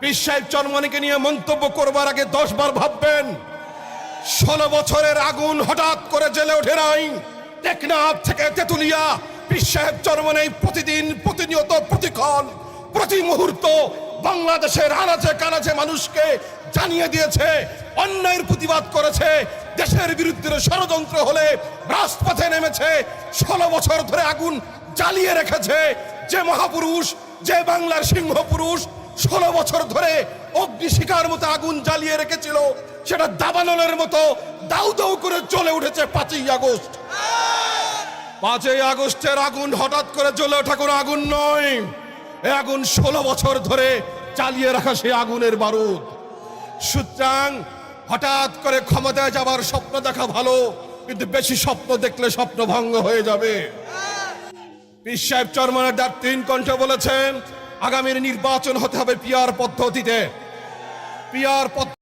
পীর সাহেব চরমনাইকে নিয়ে মন্তব্য করবার আগে 10 বার ভাববেন। 16 বছরের আগুন হঠাৎ করে জ্বলে ওঠে নাই। টেকনাফ থেকে তেতুলিয়া পীর সাহেব চরমনাই প্রতিদিন প্রতিনিয়ত প্রতিক্ষণ প্রতি মুহূর্ত বাংলাদেশের আনাচে কানাচে মানুষকে জানিয়ে দিয়েছে, অন্যায়ের প্রতিবাদ করেছে, দেশের বিরুদ্ধে ষড়যন্ত্র হলে রাজপথে নেমেছে। 16 বছর ধরে আগুন জ্বালিয়ে রেখেছে যে মহাপুরুষ, যে বাংলার সিংহ পুরুষ 16 বছর ধরে অগ্নিশিখার মতো আগুন জ্বালিয়ে রেখেছিল, সেটা দাবানলের মতো দাউ দাউ করে জ্বলে উঠেছে 5ই আগস্ট। 5ই আগস্টের আগুন হঠাৎ করে জ্বলে ওঠা কোনো আগুন নয়, এই আগুন 16 বছর ধরে চালিয়ে রাখা সেই আগুনের বারুদ। সুতরাং হঠাৎ করে ক্ষমতায় যাবার স্বপ্ন দেখা ভালো, কিন্তু বেশি স্বপ্ন দেখলে স্বপ্ন ভঙ্গ হয়ে যাবে। পীর সাহেব চরমনাই 3 কণ্ঠে বলেছেন, আগামীর নির্বাচন হতে হবে পিআর পদ্ধতিতে। পিআর পদ্ধতি